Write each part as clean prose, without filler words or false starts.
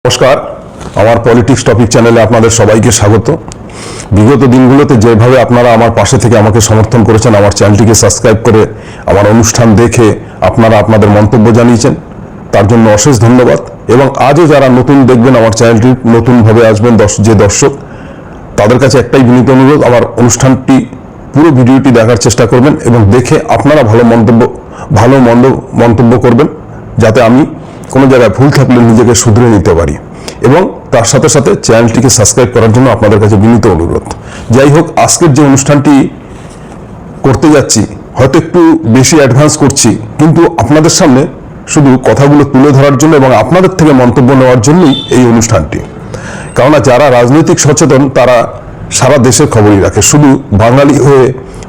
নমস্কার, আমার politics topic চ্যানেলে আপনাদের সবাইকে স্বাগত। বিগত দিনগুলোতে যেভাবে আপনারা আমার পাশে থেকে আমাকে সমর্থন করেছেন, আমার চ্যানেলটিকে সাবস্ক্রাইব করে আমার অনুষ্ঠান দেখে আপনারা আপনাদের মন্তব্য জানিয়েছেন, তার জন্য অশেষ ধন্যবাদ। এবং আজও যারা নতুন দেখবেন আমার চ্যানেলটি, নতুনভাবে আসবেন যে দর্শক, তাদের কাছে একটাই বিনীত অনুরোধ, আমার অনুষ্ঠানটি পুরো ভিডিওটি দেখার চেষ্টা করবেন এবং দেখে আপনারা ভালো মন্দ মন্তব্য করবেন, যাতে আমি কোনো জায়গায় ভুল থাকলে নিজেকে শুধরে নিতে পারি। এবং তার সাথে সাথে চ্যানেলটিকে সাবস্ক্রাইব করার জন্য আপনাদের কাছে বিনীত অনুরোধ। যাই হোক, আজকের যে অনুষ্ঠানটি করতে যাচ্ছি, হয়তো একটু বেশি অ্যাডভান্স করছি, কিন্তু আপনাদের সামনে শুধু কথাগুলো তুলে ধরার জন্য এবং আপনাদের থেকে মন্তব্য নেওয়ার জন্যই এই অনুষ্ঠানটি। কেননা যারা রাজনৈতিক সচেতন তারা সারা দেশের খবরই রাখে, শুধু বাঙালি হয়ে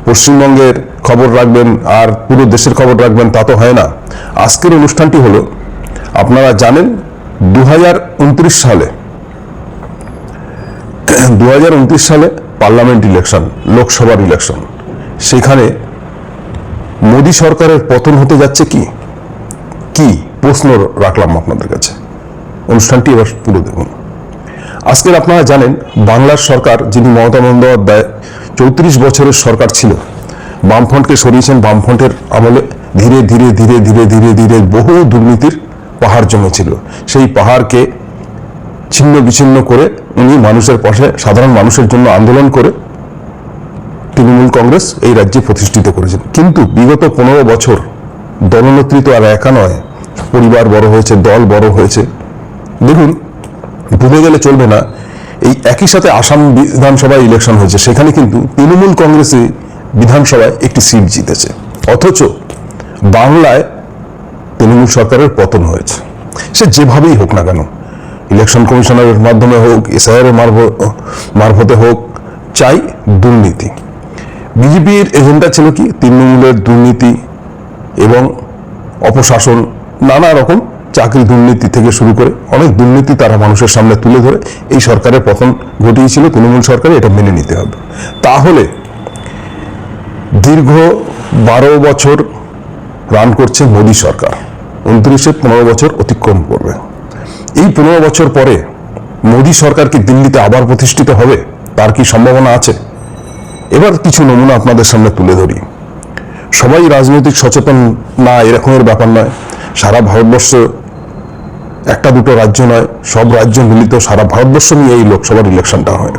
পশ্চিমবঙ্গের খবর রাখবেন আর পুরো দেশের খবর রাখবেন তা তো হয় না। আজকের অনুষ্ঠানটি হলো, আপনারা জানেন 2029 সালে পার্লামেন্ট ইলেকশন, লোকসভার ইলেকশন, সেখানে মোদী সরকারের পতন হতে যাচ্ছে। কি প্রশ্ন রাখলাম আপনাদের কাছে, অনুষ্ঠানটি এবার পুরো দেখুন। আজকের আপনারা জানেন বাংলার সরকার, যিনি মমতা বন্দ্যোপাধ্যায় 34 বছরের সরকার ছিল, বামফ্রন্টকে সরিয়েছেন। বামফ্রন্টের আমলে ধীরে ধীরে ধীরে ধীরে ধীরে ধীরে বহু দুর্নীতির পাহাড় জমেছিল। সেই পাহাড়কে ছিন্ন বিচ্ছিন্ন করে উনি মানুষের পাশে, সাধারণ মানুষের জন্য আন্দোলন করে তৃণমূল কংগ্রেস এই রাজ্যে প্রতিষ্ঠিত করেছেন। কিন্তু বিগত 15 বছর দলনেত্রী তো আর একা নয়, পরিবার বড় হয়েছে, দল বড় হয়েছে। দেখুন, ভুলে গেলে চলবে না, এই একই সাথে আসাম বিধানসভায় ইলেকশন হয়েছে, সেখানে কিন্তু তৃণমূল কংগ্রেসই বিধানসভায় একটি সিট জিতেছে, অথচ বাংলায় তৃণমূল সরকারের পতন হয়েছে। সে যেভাবেই হোক না কেন, ইলেকশন কমিশনারের মাধ্যমে হোক, এসআইআর এর মারফতে হোক, চাই দুর্নীতি। বিজেপির এজেন্ডা ছিল কি? তৃণমূলের দুর্নীতি এবং অপশাসন, নানা রকম চাকরি দুর্নীতি থেকে শুরু করে অনেক দুর্নীতি তারা মানুষের সামনে তুলে ধরে এই সরকারের পতন ঘটিয়েছিল তৃণমূল সরকারে, এটা মেনে নিতে হবে। তাহলে দীর্ঘ 12 বছর রান করছে মোদী সরকার, 15 বছর অতিক্রম করবে। এই 15 বছর পরে মোদী সরকার কি দিল্লিতে আবার প্রতিষ্ঠিত হবে? তার কি সম্ভাবনা আছে? এবার কিছু নমুনা আপনাদের সামনে তুলে ধরি। সবাই রাজনৈতিক সচেতন না, এরকমের ব্যাপার নয়। সারা ভারতবর্ষ, একটা দুটো রাজ্য নয়, সব রাজ্য মিলিত সারা ভারতবর্ষ নিয়ে এই লোকসভার ইলেকশনটা হয়।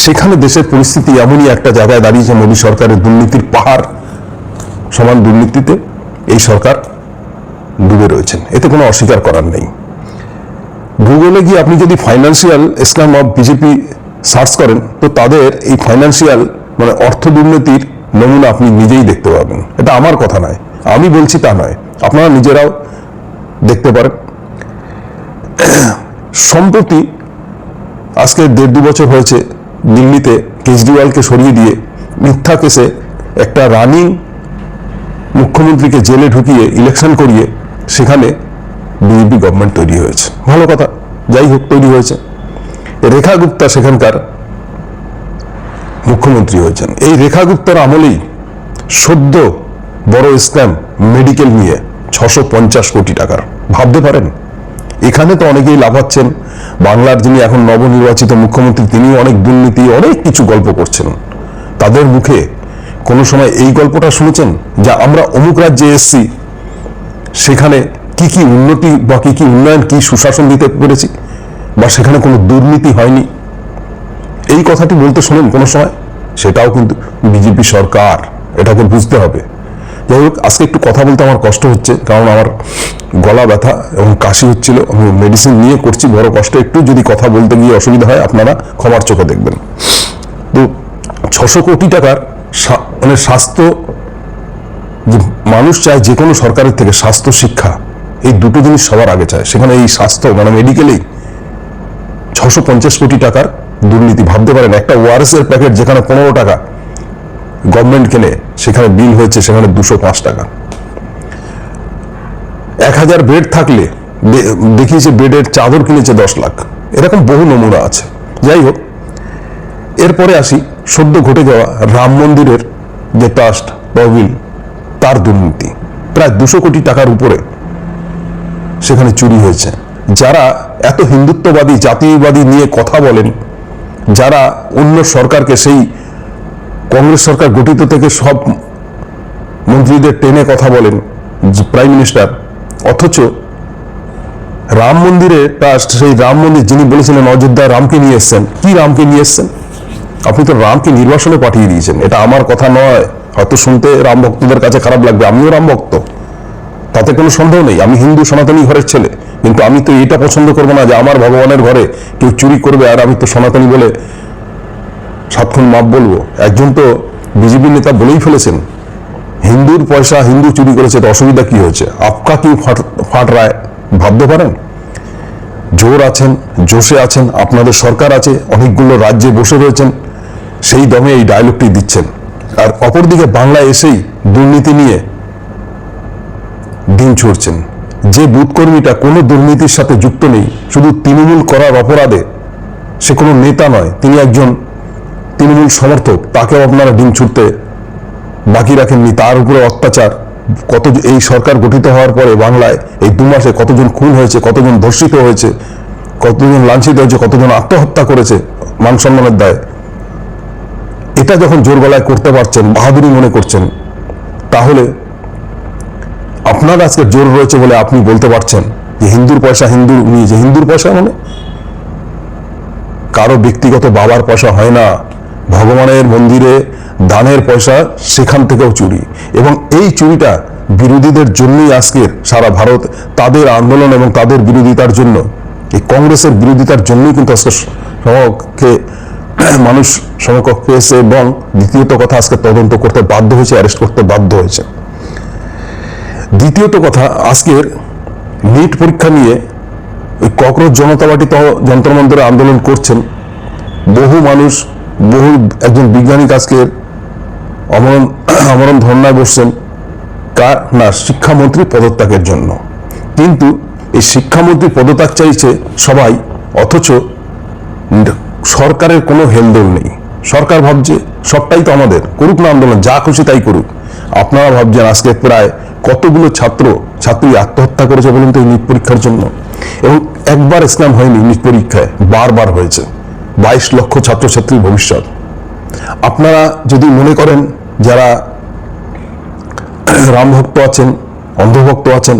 সেখানে দেশের পরিস্থিতি এমনই একটা জায়গায় দাঁড়িয়েছে, মোদী সরকারের দুর্নীতির পাহাড় সমান দুর্নীতিতে এই সরকার ডুবে রয়েছেন, এতে কোনো অস্বীকার করার নেই। গুগলে গিয়ে আপনি যদি financial scam of BJP search করেন, তো তাদের এই ফাইন্যান্সিয়াল মানে অর্থ দুর্নীতির নমুনা আপনি নিজেই দেখতে পাবেন। এটা আমার কথা নয়, আমি বলছি তা নয়, আপনারা নিজেরাও দেখতে পারেন। সম্প্রতি আজকে 1.5-2 বছর হয়েছে দিল্লিতে কেজরিওয়ালকে সরিয়ে দিয়ে মিথ্যা কেসে একটা রানিং মুখ্যমন্ত্রীকে জেলে ঢুকিয়ে ইলেকশন করিয়ে সেখানে বিজেপি গভর্নমেন্ট তৈরি হয়েছে। ভালো কথা, যাই হোক, তৈরি হয়েছে। রেখা গুপ্তা সেখানকার মুখ্যমন্ত্রী হয়েছেন। এই রেখা গুপ্তার আমলেই সদ্য বড় স্ক্যাম, মেডিকেল নিয়ে 650 কোটি টাকার। ভাবতে পারেন, এখানে তো অনেকেই লাফাচ্ছেন। বাংলার যিনি এখন নবনির্বাচিত মুখ্যমন্ত্রী, তিনিও অনেক দুর্নীতি, অনেক কিছু গল্প করছেন। তাদের মুখে কোনো সময় এই গল্পটা শুনেছেন যা আমরা অমুক রাজ্যে এসছি, সেখানে কি কি উন্নতি বা কি কি উন্নয়ন, কি সুশাসন দিতে পেরেছি, বা সেখানে কোনো দুর্নীতি হয়নি, এই কথাটি বলতে শোনেন কোনো সময়? সেটাও কিন্তু বিজেপি সরকার, এটাকে বুঝতে হবে। যাই হোক, আজকে একটু কথা বলতে আমার কষ্ট হচ্ছে, কারণ আমার গলা ব্যথা এবং কাশি হচ্ছিল। আমি মেডিসিন নিয়ে করছি, বড় কষ্ট। একটু যদি কথা বলতে গিয়ে অসুবিধা হয়, আপনারা ক্ষমার চোখে দেখবেন। তো 600 কোটি টাকার মানে স্বাস্থ্য, যে মানুষ চায় যে কোনো সরকারের থেকে, স্বাস্থ্য, শিক্ষা, এই দুটো জিনিস সবার আগে চায়। সেখানে এই স্বাস্থ্য মানে মেডিকেলেই 650 কোটি টাকার দুর্নীতি। ভাবতে পারেন, একটা ওআরএস এর প্যাকেট যেখানে 15 টাকা গভর্নমেন্ট কেনে, সেখানে বিল হয়েছে সেখানে 205 টাকা। 1000 বেড থাকলে দেখিয়েছে বেডের চাদর কিনেছে 10 লাখ। এরকম বহু নমুনা আছে। যাই হোক, এরপরে আসি সদ্য ঘটে যাওয়া রাম মন্দিরের যে ট্রাস্ট তহবিল, তার দুর্নীতি প্রায় 200 কোটি টাকার উপরে সেখানে চুরি হয়েছে। যারা এত হিন্দুত্ববাদী জাতীয়বাদী নিয়ে কথা বলেন, যারা অন্য সরকারকে, সেই কংগ্রেস সরকার গঠিত থেকে সব মন্ত্রীদের টেনে কথা বলেন প্রাইম মিনিস্টার, অথচ রাম মন্দিরে সেই রাম মন্দির যিনি বলেছিলেন অযোধ্যায় রামকে নিয়ে এসছেন, কি রামকে নিয়ে এসছেন? আপনি তো রামকে নির্বাসনে পাঠিয়ে দিয়েছেন। এটা আমার কথা নয়, হয়তো শুনতে রাম ভক্তদের কাছে খারাপ লাগবে, আমিও রাম ভক্ত, তাতে কোনো সন্দেহ নেই। আমি হিন্দু সনাতনী ঘরের ছেলে, কিন্তু আমি তো এটা পছন্দ করবো না যে আমার ভগবানের ঘরে কেউ চুরি করবে আর আমি তো সনাতনী বলে সাতক্ষণ মাপ বলবো। একজন তো বিজেপি নেতা বলেই ফেলেছেন, হিন্দুর পয়সা হিন্দু চুরি করেছে, তো অসুবিধা কি হয়েছে? আপকা কি ফাট রায়, ভাবতে পারেন? জোর আছেন, জোশে আছেন, আপনাদের সরকার আছে, অনেকগুলো রাজ্যে বসে রয়েছেন, সেই দমে এই ডায়লগটি দিচ্ছেন। আর অপরদিকে বাংলায় এসেই দুর্নীতি নিয়ে দিন ছড়ছেন। যে বুথকর্মীটা কোনো দুর্নীতির সাথে যুক্ত নেই, শুধু তৃণমূল করার অপরাধে, সে কোনো নেতা নয়, তিনি একজন তৃণমূল সমর্থক, তাকেও আপনারা ডিম ছুটতে বাকি রাখেননি। তার উপরে অত্যাচার, কত এই সরকার গঠিত হওয়ার পরে বাংলায় এই 2 মাসে কতজন খুন হয়েছে, কতজন ধর্ষিত হয়েছে, কতজন লাঞ্ছিত হয়েছে, কতজন আত্মহত্যা করেছে মান সম্মানের দায়ে। এটা যখন জোর গলায় করতে পারছেন, বাহাদুরি মনে করছেন, তাহলে আপনার আজকে জোর রয়েছে বলে আপনি বলতে পারছেন যে হিন্দুর পয়সা হিন্দু নিয়ে, যে হিন্দুর পয়সা মানে কারো ব্যক্তিগত বাবার পয়সা হয় না, ভগবানের মন্দিরে দানের পয়সা, সেখান থেকেও চুরি। এবং এই চুরিটা বিরোধীদের জন্যই আজকের সারা ভারত, তাদের আন্দোলন এবং তাদের বিরোধিতার জন্য, এই কংগ্রেসের বিরোধিতার জন্যই কিন্তু আজকে সমকক্ষে মানুষ সমকক্ষে এসে, এবং দ্বিতীয়ত কথা আজকে তদন্ত করতে বাধ্য হয়েছে, অ্যারেস্ট করতে বাধ্য হয়েছে। দ্বিতীয়ত কথা, আজকের নিট পরীক্ষা নিয়ে ওই ককরোচ জনতা পার্টি যন্ত্রমন্ত্রে আন্দোলন করছেন বহু মানুষ, বহু একজন বিজ্ঞানিক আজকে আমরণ ধর্নায় বসছেন, কার না, শিক্ষামন্ত্রী পদত্যাগের জন্য। কিন্তু এই শিক্ষামন্ত্রী পদত্যাগ চাইছে সবাই, অথচ সরকারের কোনো হেলদোল নেই। সরকার ভাবছে সবটাই তো আমাদের, করুক না আন্দোলন, যা খুশি তাই করুক। আপনারা ভাবছেন আজকে প্রায় কতগুলো ছাত্রী আত্মহত্যা করেছে বলুন তো এই নিট পরীক্ষার জন্য। এবং একবার স্ক্যাম হয়নি নিট পরীক্ষায়, বারবার হয়েছে। 22 লক্ষ ছাত্রছাত্রীর ভবিষ্যৎ। আপনারা যদি মনে করেন যারা রাম ভক্ত আছেন, অন্ধভক্ত আছেন,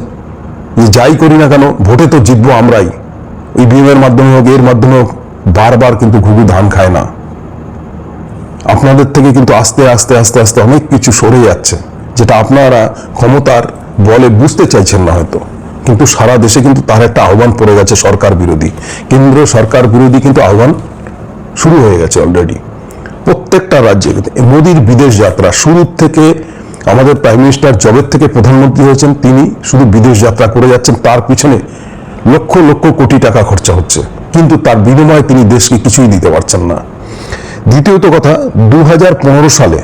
যে যাই করি না কেন ভোটে তো জিতবো আমরাই, ইভিএম এর মাধ্যমে হোক, এর মাধ্যমে হোক, বারবার কিন্তু ঘুঘু ধান খায় না। আপনাদের থেকে কিন্তু আস্তে আস্তে আস্তে আস্তে অনেক কিছু সরে যাচ্ছে, যেটা আপনারা ক্ষমতার বলে বুঝতে চাইছেন না হয়তো। কিন্তু সারা দেশে কিন্তু তার একটা আহ্বান পড়ে গেছে, সরকার বিরোধী, কেন্দ্র সরকার বিরোধী কিন্তু আহ্বান শুরু হয়ে গেছে অলরেডি প্রত্যেকটা রাজ্যে। মোদির বিদেশ যাত্রা শুরু থেকে, আমাদের প্রাইম মিনিস্টার জবের থেকে প্রধানমন্ত্রী হয়েছেন, তিনি শুধু বিদেশ যাত্রা করে যাচ্ছেন, তার পিছনে লক্ষ লক্ষ কোটি টাকা খরচা হচ্ছে, কিন্তু তার বিনিময়ে তিনি দেশকে কিছুই দিতে পারছেন না। দ্বিতীয়ত কথা, 2015 সালে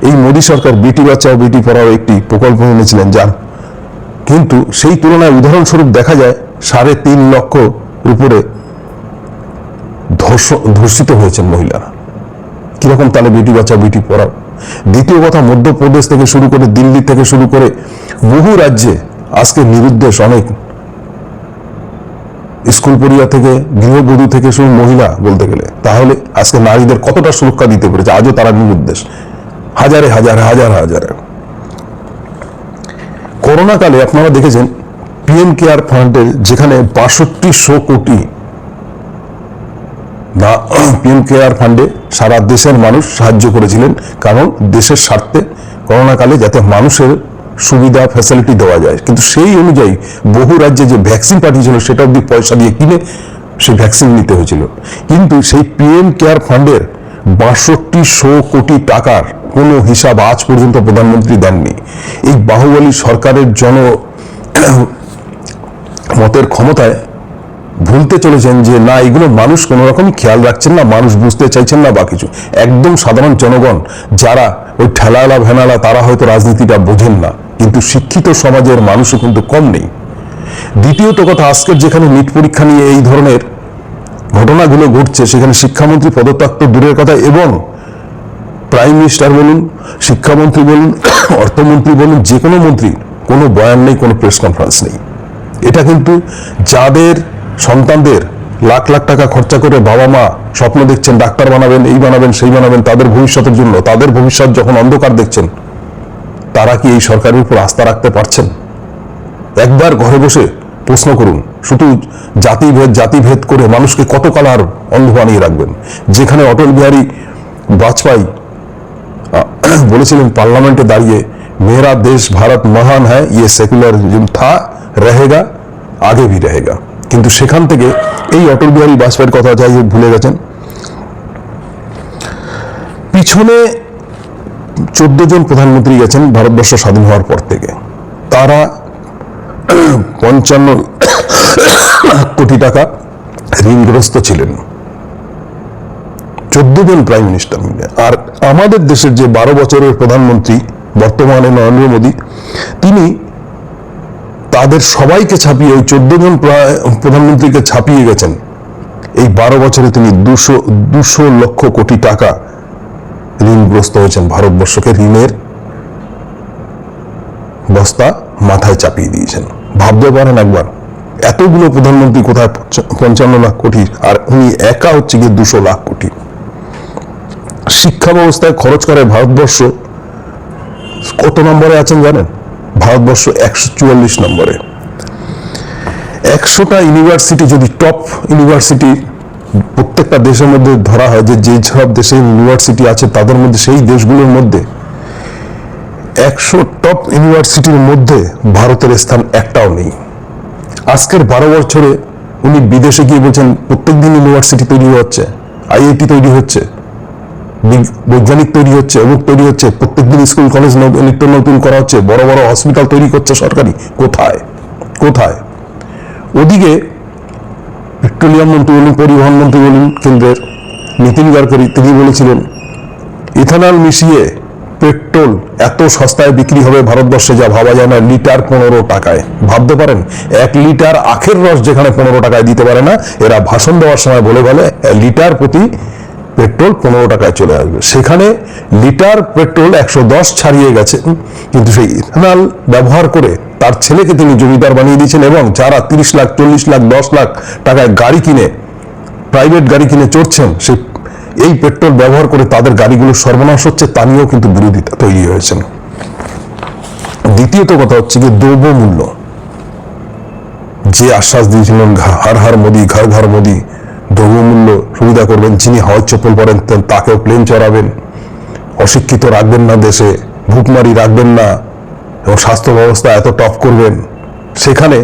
এই মোদী সরকার বেটি বাঁচাও বেটি পড়াও একটি প্রকল্প এনেছিলেন, যার কিন্তু সেই তুলনায় উদাহরণস্বরূপ দেখা যায় 3.5 লক্ষ উপরে ধর্ষিত হয়েছেন মহিলারা। কিরকম তাহলে বেটি বাঁচাও বেটি পড়াও? দ্বিতীয় কথা, মধ্যপ্রদেশ থেকে শুরু করে, দিল্লি থেকে শুরু করে বহু রাজ্যে আজকে নিরুদ্দেশ অনেক স্কুল পড়ুয়া থেকে, গৃহবধূ থেকে শুরু মহিলা বলতে গেলে, তাহলে আজকে নারীদের কতটা সুরক্ষা দিতে পেরেছে? আজও তারা নিরুদ্দেশ, হাজারে হাজারে হাজারে হাজারে। করোনা কালে আপনারা দেখেছেন পিএম কেয়ার ফান্ডের যেখানে 6200 কোটি পিএম কেয়ার ফান্ডে সারা দেশের মানুষ সাহায্য করেছিলেন, কারণ দেশের স্বার্থে করোনা কালে যাতে মানুষের সুবিধা ফ্যাসিলিটি দেওয়া যায়। কিন্তু সেই অনুযায়ী বহু রাজ্যে যে ভ্যাকসিন পাঠিয়েছিল সেটা অব্দি পয়সা দিয়ে কিনে সেই ভ্যাকসিন নিতে হয়েছিল। কিন্তু সেই পিএম কেয়ার ফান্ডের 6200 কোটি টাকার কোনো হিসাব আজ পর্যন্ত প্রধানমন্ত্রী দেননি। এই বাহুবলী সরকারের মতের ক্ষমতায় ভুলতে চলেছেন যে না, এগুলো মানুষ কোনো রকমই খেয়াল রাখছেন না, মানুষ বুঝতে চাইছেন না বা কিছু। একদম সাধারণ জনগণ যারা ওই ঠেলালা ভেনালা, তারা হয়তো রাজনীতিটা বোঝেন না, কিন্তু শিক্ষিত সমাজের মানুষও কিন্তু কম নেই। দ্বিতীয়ত কথা, আজকের যেখানে নিট পরীক্ষা নিয়ে এই ধরনের ঘটনাগুলো ঘটছে, সেখানে শিক্ষামন্ত্রী পদত্যাগ তো দূরের কথা, এবং প্রাইম মিনিস্টার বলুন, শিক্ষামন্ত্রী বলুন, অর্থমন্ত্রী বলুন, যে কোনো মন্ত্রী কোনো বয়ান নেই, কোনো প্রেস কনফারেন্স নেই। এটা কিন্তু যাদের সন্তানদের লাখ লাখ টাকা খরচা করে বাবা মা স্বপ্ন দেখছেন ডাক্তার বানাবেন, এই বানাবেন, সেই বানাবেন, তাদের ভবিষ্যতের জন্য, তাদের ভবিষ্যৎ যখন অন্ধকার দেখছেন, তারা কি এই সরকারের উপর আস্থা রাখতে পারছেন? একবার ঘরে বসে প্রশ্ন করুন। শুধু জাতিভেদ করে মানুষকে কত কাল আর অন্ধ বানিয়ে রাখবেন? যেখানে অটল বিহারী বাজপেয়ী বলেছিলেন পার্লামেন্টে দাঁড়িয়ে, মেরা দেশ ভারত মহান হ্যায়, ইয়ে সেকুলারিজম থা, रहेगा, আগে भी रहेगा। কিন্তু সেখান থেকে এই অটল বিহারী বাজপেয়ীর কথা যাই হোক ভুলে গেছেন। পিছনে 14 জন প্রধানমন্ত্রী গেছেন ভারতবর্ষ স্বাধীন হওয়ার পর থেকে। তারা 55 কোটি টাকা ঋণগ্রস্ত ছিলেন, 14 জন প্রাইম মিনিস্টার মিলে। আর আমাদের দেশের যে 12 বছরের প্রধানমন্ত্রী বর্তমানে নরেন্দ্র মোদী, তিনি তাদের সবাইকে ছাপিয়ে, ওই 14 জন প্রধানমন্ত্রীকে ছাপিয়ে গেছেন। এই 12 বছরে তিনি 200 লক্ষ কোটি টাকা ঋণগ্রস্ত হয়েছেন। ভারতবর্ষকে ঋণের বস্তা মাথায় চাপিয়ে দিয়েছেন। ভাবতে পারেন একবার, এতগুলো প্রধানমন্ত্রী কোথায় 55 লাখ কোটি, আর উনি একা হচ্ছে গিয়ে 200 লাখ কোটি। শিক্ষা ব্যবস্থায় খরচ করে ভারতবর্ষ কত নম্বরে আছেন জানেন? ভারতবর্ষ 144 নম্বরে। 100টা ইউনিভার্সিটি যদি টপ ইউনিভার্সিটি প্রত্যেকটা দেশের মধ্যে ধরা হয়, যে সব দেশে ইউনিভার্সিটি আছে তাদের মধ্যে, সেই দেশগুলোর মধ্যে 100 টপ ইউনিভার্সিটির মধ্যে ভারতের স্থান একটাও নেই। আজকের 12 বছরে উনি বিদেশে গিয়ে বলছেন প্রত্যেকদিন ইউনিভার্সিটি তৈরি হচ্ছে, আইআইটি তৈরি হচ্ছে, বৈজ্ঞানিক তৈরি হচ্ছে, অমুক তৈরি হচ্ছে, প্রত্যেকদিন স্কুল কলেজ নিত্য নতুন করা হচ্ছে, বড় বড় হসপিটাল তৈরি করছে সরকারি। কোথায় কোথায়? ওদিকে পেট্রোলিয়াম মন্ত্রী বলুন, পরিবহন মন্ত্রী বলুন কেন্দ্রের নীতিন গাডকারি, তিনি বলেছিলেন ইথানল মিশিয়ে পেট্রোল এত সস্তায় বিক্রি হবে ভারতবর্ষে যা ভাবা যায় না, লিটার 15 টাকায়। ভাবতে পারেন, 1 লিটার আখের রস যেখানে 15 টাকায় দিতে পারে না, এরা ভাষণ দেওয়ার সময় বলে লিটার প্রতি পেট্রোল 15 টাকায় চলে আসবে। সেখানে লিটার পেট্রোল 110 ছাড়িয়ে গেছে, কিন্তু সেই ইথানল ব্যবহার করে তার ছেলেকে তিনি জমিদার বানিয়ে দিয়েছেন। এবং যারা 30 লাখ 40 লাখ 10 লাখ টাকায় গাড়ি কিনে, প্রাইভেট গাড়ি কিনে চড়ছেন, সেই এই পেট্রোল ব্যবহার করে তাদের গাড়িগুলো সর্বনাশ হচ্ছে, তা নিয়েও কিন্তু বিরোধিতা তৈরি হয়েছেন। দ্বিতীয়ত কথা হচ্ছে যে দ্রব্যমূল্য, যে আশ্বাস দিয়েছিলেন হর হর মোদি, ঘর ঘর মোদি, দ্রব্যমূল্য সুবিধা করবেন, যিনি হাওয়ার চপ্পল পরেন তাকেও প্লেন চড়াবেন, অশিক্ষিত রাখবেন না দেশে, ভুকমারি রাখবেন না, এবং স্বাস্থ্য ব্যবস্থা এত টপ করবেন, সেখানে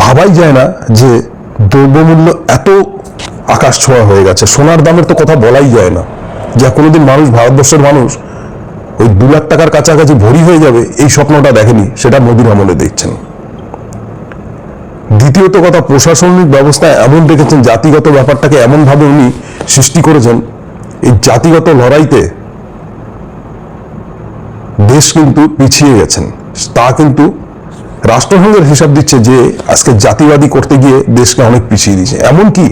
ভাবাই যায় না যে দ্রব্যমূল্য এত আকাশ ছোঁয়া হয়ে গেছে। সোনার দামের তো কথা বলাই যায় না, যা কোনোদিন মানুষ, ভারতবর্ষের মানুষ ওই 2 লাখ টাকার কাছাকাছি ভরি হয়ে যাবে এই স্বপ্নটা দেখেনি, সেটা মোদির আমলে দেখছেন। দ্বিতীয়ত কথা, প্রশাসনিক ব্যবস্থায় এমন রেখেছেন, জাতিগত ব্যাপারটাকে এমনভাবে উনি সৃষ্টি করেছেন, এই জাতিগত লড়াইতে দেশ কিন্তু পিছিয়ে গেছেন। তা কিন্তু রাষ্ট্রসংঘের হিসাব দিচ্ছে যে আজকে জাতিবাদী করতে গিয়ে দেশকে অনেক পিছিয়ে দিয়েছে। এমনকি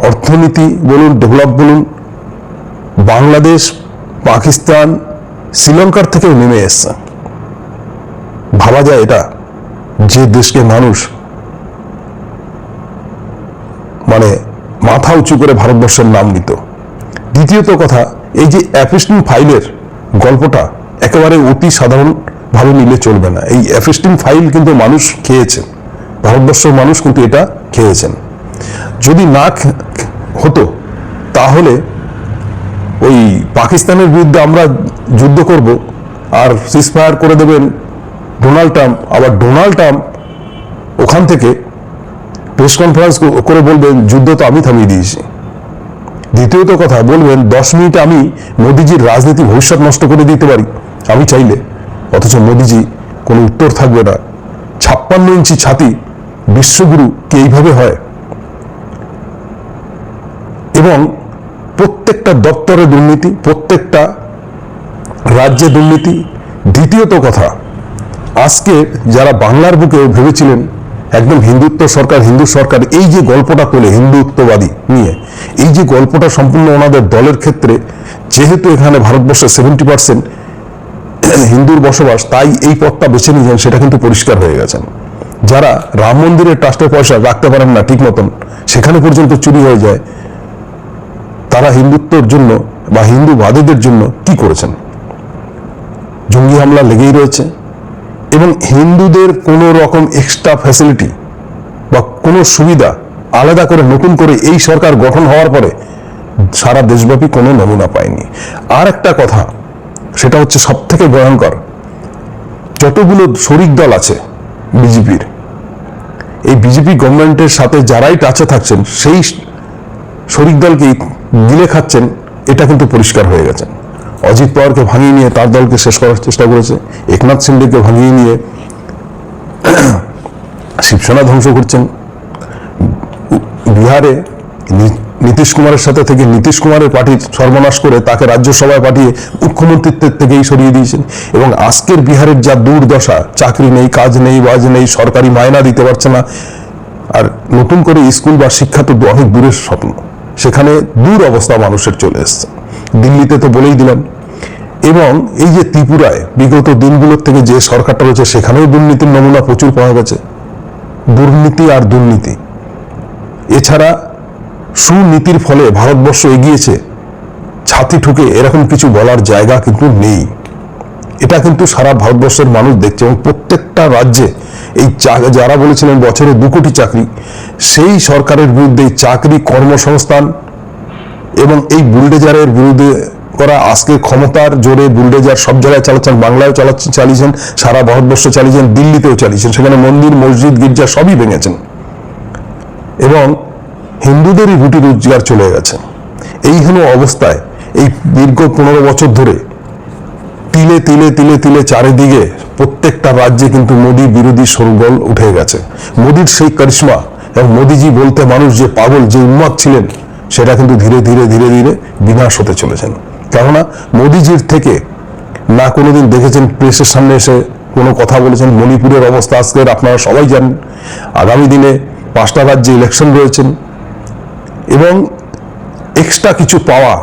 অর্থনীতি বলুন, ডেভেলপ বলুন, বাংলাদেশ, পাকিস্তান, শ্রীলঙ্কার থেকেও নেমে এসছে। ভাবা যায় এটা, যে দেশকে মানুষ মানে মাথা উঁচু করে ভারতবর্ষের নাম নিত। দ্বিতীয়ত কথা, এই যে অ্যাপস্টিন ফাইলের গল্পটা একেবারে অতি সাধারণভাবে নিলে চলবে না। এই অ্যাপস্টিন ফাইল কিন্তু মানুষ খেয়েছেন, ভারতবর্ষের মানুষ কিন্তু এটা খেয়েছেন। যদি না হতো তাহলে ওই পাকিস্তানের বিরুদ্ধে আমরা যুদ্ধ করব আর সিজফায়ার করে দেবেন ডোনাল্ড ট্রাম্প। আবার ডোনাল্ড ট্রাম্প ওখান থেকে প্রেস কনফারেন্স করে বলবেন যুদ্ধ তো আমি থামিয়ে দিয়েছি। দ্বিতীয়ত কথা, বলবেন 10 মিনিটে আমি মোদিজির রাজনীতি ভবিষ্যৎ নষ্ট করে দিতে পারি আমি চাইলে, অথচ মোদিজি কোনো উত্তর থাকবে না। 56 ইঞ্চি ছাতি বিশ্বগুরু কি এইভাবে হয়? এবং প্রত্যেকটা দপ্তরে দুর্নীতি, প্রত্যেকটা রাজ্যে দুর্নীতি। দ্বিতীয়ত কথা, আজকে যারা বাংলার বুকে ভেবেছিলেন একদম হিন্দুত্ব সরকার, হিন্দু সরকার, এই যে গল্পটা তোলে হিন্দুত্ববাদী নিয়ে, এই যে গল্পটা সম্পূর্ণ ওনাদের দলের ক্ষেত্রে, যেহেতু এখানে ভারতবর্ষের 70% হিন্দুর বসবাস, তাই এই পথটা বেছে নিয়েছেন, সেটা কিন্তু পরিষ্কার হয়ে গেছেন। যারা রাম মন্দিরের ট্রাস্টের পয়সা রাখতে পারেন না ঠিক মতন, সেখানে পর্যন্ত চুরি হয়ে যায়, তারা হিন্দুত্বর জন্য বা হিন্দুবাদীদের জন্য কি করেছেন? জঙ্গি হামলা লেগেই রয়েছে, এবং হিন্দুদের কোনো রকম এক্সট্রা ফ্যাসিলিটি বা কোনো সুবিধা আলাদা করে নতুন করে এই সরকার গঠন হওয়ার পরে সারা দেশব্যাপী কোনো নমুনা পায়নি। আর একটা কথা, সেটা হচ্ছে সব থেকে ভয়ঙ্কর, যতগুলো শরিক দল আছে বিজেপির, এই বিজেপি গভর্নমেন্টের সাথে যারাই টাচে থাকছেন সেই শরিক দলকেই গিলে খাচ্ছেন, এটা কিন্তু পরিষ্কার হয়ে গেছে। অজিত পাওয়ারকে ভাঙিয়ে নিয়ে তার দলকে শেষ করার চেষ্টা করেছে, একনাথ শিন্ডেকে ভাঙিয়ে নিয়ে শিবসেনা ধ্বংস করছেন, বিহারে নীতিশ কুমারের সাথে থেকে নীতিশ কুমারের পার্টি সর্বনাশ করে তাকে রাজ্যসভায় পাঠিয়ে মুখ্যমন্ত্রীত্বের থেকেই সরিয়ে দিয়েছেন, এবং আজকের বিহারের যা দুর্দশা, চাকরি নেই, কাজ নেই, বাজ নেই, সরকারি মায়না দিতে পারছে না, আর নতুন করে স্কুল বা শিক্ষা তো অনেক দূরের স্বপ্ন, সেখানে দূর অবস্থা মানুষের চলে এসছে। দিল্লিতে তো বলেই দিলাম, এবং এই যে ত্রিপুরায় বিগত দিনগুলোর থেকে যে সরকারটা রয়েছে, সেখানেও দুর্নীতির নমুনা প্রচুর পাওয়া গেছে, দুর্নীতি আর দুর্নীতি। এছাড়া সুনীতির ফলে ভারতবর্ষ এগিয়েছে, ছাতি ঠুকে এরকম কিছু বলার জায়গা কিন্তু নেই। এটা কিন্তু সারা ভারতবর্ষের মানুষ দেখছে, এবং প্রত্যেকটা রাজ্যে এই যারা বলেছিলেন বছরে 2 কোটি চাকরি, সেই সরকারের বিরুদ্ধে চাকরি, কর্মসংস্থান এবং এই বুলডেজারের বিরুদ্ধে করা, আজকে ক্ষমতার জোরে বুলডেজার সব জায়গায় চালাচ্ছেন, বাংলায় চালিয়েছেন, সারা ভারতবর্ষ চালিয়েছেন, দিল্লিতেও চালিয়েছেন, সেখানে মন্দির, মসজিদ, গির্জা সবই ভেঙেছেন, এবং হিন্দুদেরই রুটি রোজগার চলে গেছে। এই হলো অবস্থায় এই দীর্ঘ 15 বছর ধরে তিলে তিলে তিলে তিলে চারিদিকে প্রত্যেকটা রাজ্যে কিন্তু মোদী বিরোধী শোরগোল উঠে গেছে। মোদীর সেই কারিশমা, এবং মোদীজি বলতে মানুষ যে পাগল, যে উন্মাদ ছিলেন, সেটা কিন্তু ধীরে ধীরে ধীরে ধীরে বিনাশ হতে চলেছেন। কেননা মোদীজির থেকে না কোনোদিন দেখেছেন প্রেসের সামনে এসে কোনো কথা বলেছেন। মণিপুরের অবস্থা আজকের আপনারা সবাই জানেন। আগামী দিনে 5টা রাজ্যে ইলেকশন রয়েছেন, এবং এক্সট্রা কিছু পাওয়া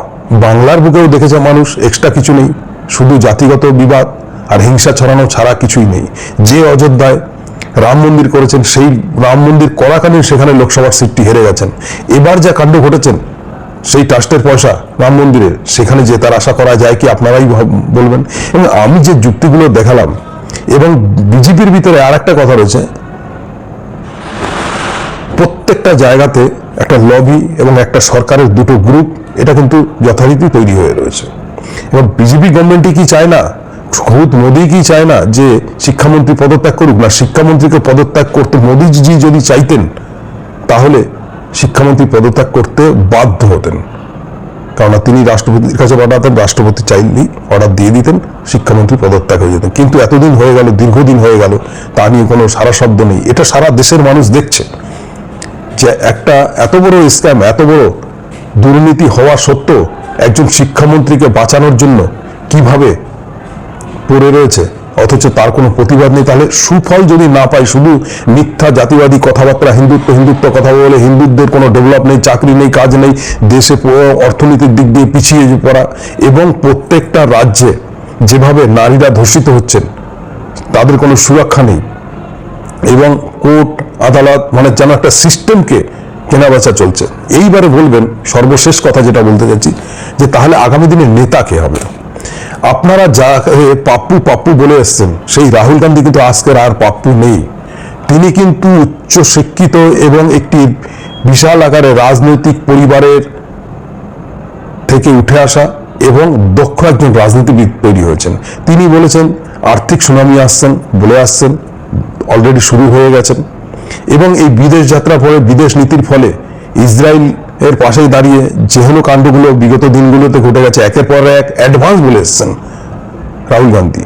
বাংলার বুকেও দেখেছে মানুষ, এক্সট্রা কিছু নেই, শুধু জাতিগত বিবাদ আর হিংসা ছড়ানো ছাড়া কিছুই নেই। যে অযোধ্যায় রাম মন্দির করেছেন, সেই রাম মন্দির করাকালীন সেখানে লোকসভার সিটটি হেরে গেছেন। এবার যা কাণ্ড ঘটেছেন, সেই ট্রাস্টের পয়সা রাম মন্দিরের, সেখানে জেতার আশা করা যায় কি আপনারাই বলবেন। এবং আমি যে যুক্তিগুলো দেখালাম, এবং বিজেপির ভিতরে আর একটা কথা রয়েছে, প্রত্যেকটা জায়গাতে একটা লবি এবং একটা সরকারের দুটো গ্রুপ, এটা কিন্তু যথারীতি তৈরি হয়ে রয়েছে। এবং বিজেপি গভর্নমেন্টই কি চায় না, খুদ মোদী কি চায় না যে শিক্ষামন্ত্রী পদত্যাগ করুক? না, শিক্ষামন্ত্রীকে পদত্যাগ করতে মোদীজি যদি চাইতেন, তাহলে শিক্ষামন্ত্রী পদত্যাগ করতে বাধ্য হতেন, কেননা তিনি রাষ্ট্রপতির কাছে পাঠাতেন, রাষ্ট্রপতি চাইলেই অর্ডার দিয়ে দিতেন, শিক্ষামন্ত্রী পদত্যাগ হয়ে যেতেন। কিন্তু এতদিন হয়ে গেল, দীর্ঘদিন হয়ে গেল, তা নিয়ে কোনো সারা শব্দ নেই। এটা সারা দেশের মানুষ দেখছে যে একটা এত বড় স্ক্যাম, এত বড় দুর্নীতি হওয়া সত্ত্বেও একজন শিক্ষামন্ত্রীকে বাঁচানোর জন্য কিভাবে পড়ে রয়েছে, অথচ তার কোনো প্রতিবাদ নেই। তাহলে সুফল যদি না পায়, শুধু মিথ্যা জাতিবাদী কথাবার্তা, হিন্দুত্ব হিন্দুত্ব কথা বলে, হিন্দুদের কোনো ডেভেলপ নেই, চাকরি নেই, কাজ নেই, দেশে অর্থনৈতিক দিক দিয়ে পিছিয়ে পড়া, এবং প্রত্যেকটা রাজ্যে যেভাবে নারীরা ধর্ষিত হচ্ছেন, তাদের কোনো সুরক্ষা নেই, এবং কোর্ট আদালত মানে যেন একটা সিস্টেমকে কেনাবেচা চলছে। এইবারে বলবেন, সর্বশেষ কথা যেটা বলতে চাচ্ছি, যে তাহলে আগামী দিনে নেতা কে হবে? আপনারা যা পাপ্পু পাপ্পু বলে এসছেন, সেই রাহুল গান্ধী কিন্তু আজকের আর পাপ্পু নেই। তিনি কিন্তু উচ্চ শিক্ষিত এবং একটি বিশাল আকারে রাজনৈতিক পরিবারের থেকে উঠে আসা এবং দক্ষ একজন রাজনীতিবিদ তৈরি হয়েছেন। তিনি বলেছেন আর্থিক সুনামি আসছেন, বলে আসছেন, অলরেডি শুরু হয়ে গেছেন, এবং এই বিদেশ যাত্রার ফলে, বিদেশ নীতির ফলে ইসরায়েল এর পাশে দাঁড়িয়ে যে হলো কাণ্ডগুলো বিগত দিনগুলোতে ঘটে গেছে, একের পর এক অ্যাডভান্স বলে এসছেন রাহুল গান্ধী।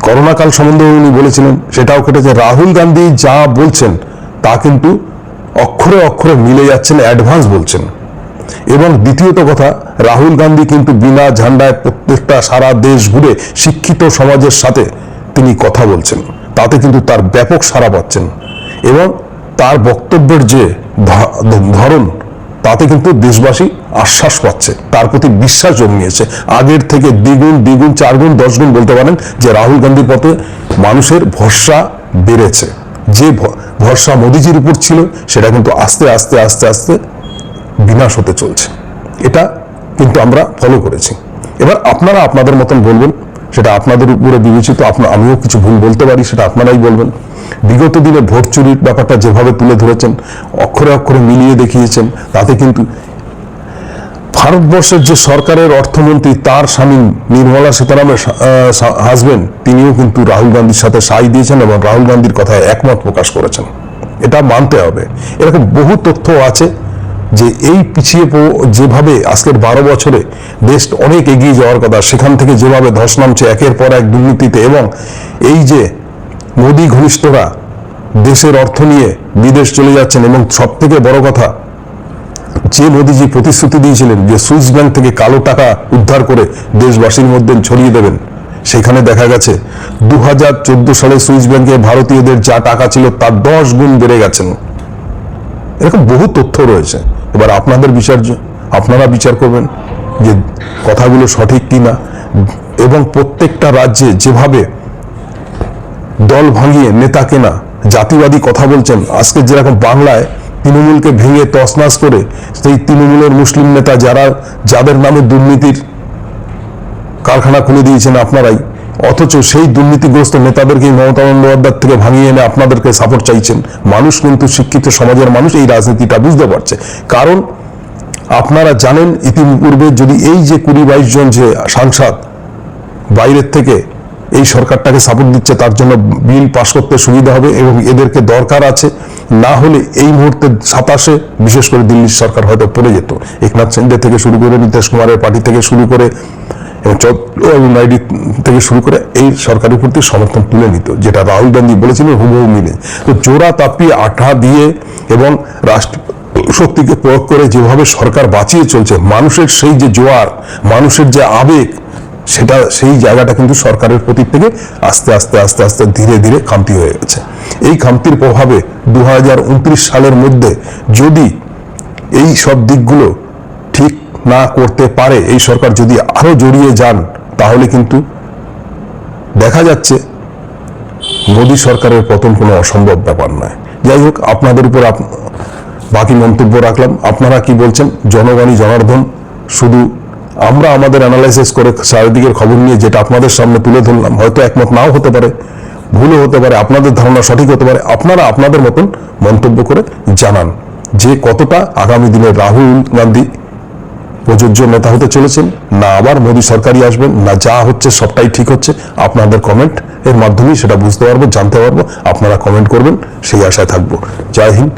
করোনা কাল সম্বন্ধে উনি বলেছিলেন, সেটাও ঘটেছে। রাহুল গান্ধী যা বলছেন তা কিন্তু অক্ষরে অক্ষরে মিলে যাচ্ছেন, অ্যাডভান্স বলছেন। এবং দ্বিতীয়ত কথা, রাহুল গান্ধী কিন্তু বিনা ঝান্ডায় প্রত্যেকটা সারা দেশ ঘুরে শিক্ষিত সমাজের সাথে তিনি কথা বলছেন, তাতে কিন্তু তার ব্যাপক সাড়া পাচ্ছেন। এবং তার বক্তব্যের যে ধরন, তাতে কিন্তু দেশবাসী আশ্বাস পাচ্ছে, তার প্রতি বিশ্বাস জন্মিয়েছে। আগের থেকে দ্বিগুণ 4 গুণ 10 গুণ বলতে পারেন যে রাহুল গান্ধীর পথে মানুষের ভরসা বেড়েছে। যে ভরসা মোদিজির উপর ছিল সেটা কিন্তু আস্তে আস্তে আস্তে আস্তে বিনাশ হতে চলছে। এটা কিন্তু আমরা ফলো করেছি। এবার আপনারা আপনাদের মতন বলবেন, সেটা আপনাদের উপরে বিবেচিত। আমিও কিছু ভুল বলতে পারি, সেটা আপনারাই বলবেন। বিগত দিনে ভোট চুরির ব্যাপারটা যেভাবে তুলে ধরেছেন, অক্ষরে অক্ষরে মিলিয়ে দেখিয়েছেন, তাতে কিন্তু ভারতবর্ষের যে সরকারের অর্থমন্ত্রী, তার স্বামী নির্মলা সীতারামের হাজবেন্ড, তিনিও কিন্তু রাহুল গান্ধীর সাথে সাই দিয়েছেন এবং রাহুল গান্ধীর কথায় একমত প্রকাশ করেছেন। এটা মানতে হবে। এরকম বহু তথ্য আছে যে এই পিছিয়ে যেভাবে আজকের 12 বছরে দেশ অনেক এগিয়ে যাওয়ার কথা, সেখান থেকে যেভাবে ধস নামছে একের পর এক দুর্নীতিতে, এবং এই যে মোদি ঘনিষ্ঠরা দেশের অর্থ নিয়ে বিদেশ চলে যাচ্ছেন, এবং সব থেকে বড় কথা, যে মোদিজি প্রতিশ্রুতি দিয়েছিলেন যে সুইস ব্যাংক থেকে কালো টাকা উদ্ধার করে দেশবাসীর মধ্যে ছড়িয়ে দেবেন, সেখানে দেখা গেছে 2014 সালে সুইস ব্যাংকে ভারতীয়দের যা টাকা ছিল তার 10 গুণ বেড়ে গেছেন। এরকম বহু তথ্য রয়েছে। এবার আপনাদের বিচার্য, আপনারা বিচার করবেন যে কথাগুলো সঠিক কিনা। এবং প্রত্যেকটা রাজ্যে যেভাবে দল ভাঙিয়ে নেতা কেনা, জাতিবাদী কথা বলছেন, আজকে যেরকম বাংলায় তৃণমূলকে ভেঙে তছনছ করে সেই তৃণমূলের মুসলিম নেতা যাদের নামে দুর্নীতির কারখানা খুলে দিয়েছেন আপনারাই, অথচ সেই দুর্নীতিগ্রস্ত নেতাদেরকে মমতা বন্দ্যোপাধ্যায় থেকে ভাঙিয়ে এনে আপনাদেরকে সাপোর্ট চাইছেন। মানুষ কিন্তু, শিক্ষিত সমাজের মানুষ এই রাজনীতিটা বুঝতে পারছে। কারণ আপনারা জানেন ইতিপূর্বে, যদি এই যে 20-22 জন যে সাংসদ বাইরের থেকে এই সরকারটাকে সাপোর্ট দিচ্ছে, তার জন্য বিল পাস করতে সুবিধা হবে এবং এদেরকে দরকার আছে। না হলে এই মুহূর্তে 27-এ বিশেষ করে দিল্লির সরকার হয়তো পড়ে যেত। একনাথ শিন্দে থেকে শুরু করে, নীতিশ কুমারের পার্টি থেকে শুরু করে এবং চন্দ্রবাবু নাইডু থেকে শুরু করে এই সরকারের প্রতি সমর্থন তুলে নিত, যেটা রাহুল গান্ধী বলেছিলেন হুবহু মিলে। তো জোড়া তাপিয়ে আঠা দিয়ে এবং রাষ্ট্র শক্তিকে প্রয়োগ করে যেভাবে সরকার বাঁচিয়ে চলছে, মানুষের সেই যে জোয়ার, মানুষের যে আবেগ, সেটা সেই জায়গাটা কিন্তু সরকারের প্রতি থেকে আস্তে আস্তে আস্তে আস্তে ধীরে ধীরে খামতি হয়ে গেছে। এই খামতির প্রভাবে 2029 সালের মধ্যে যদি এই সব দিকগুলো ঠিক না করতে পারে, এই সরকার যদি আরো জড়িয়ে যান, তাহলে কিন্তু দেখা যাচ্ছে মোদী সরকারের পতন কোনো অসম্ভব ব্যাপার নয়। যাই হোক, আপনাদের উপর বাকি মন্তব্য রাখলাম। আপনারা কি বলছেন? জনগণই জনার্দন। শুধু আমরা আমাদের অ্যানালাইসিস করে চারিদিকের খবর নিয়ে যেটা আপনাদের সামনে তুলে ধরলাম, হয়তো একমত নাও হতে পারে, ভুলও হতে পারে, আপনাদের ধারণা সঠিক হতে পারে। আপনারা আপনাদের মতন মন্তব্য করে জানান যে কতটা আগামী দিনে রাহুল গান্ধী প্রযোজ্য নেতা হতে চলেছেন, না আবার মোদী সরকারই আসবেন, না যা হচ্ছে সবটাই ঠিক হচ্ছে। আপনাদের কমেন্ট এর মাধ্যমেই সেটা বুঝতে পারবো, জানতে পারবো। আপনারা কমেন্ট করবেন, সেই আশায় থাকবো। জয় হিন্দ।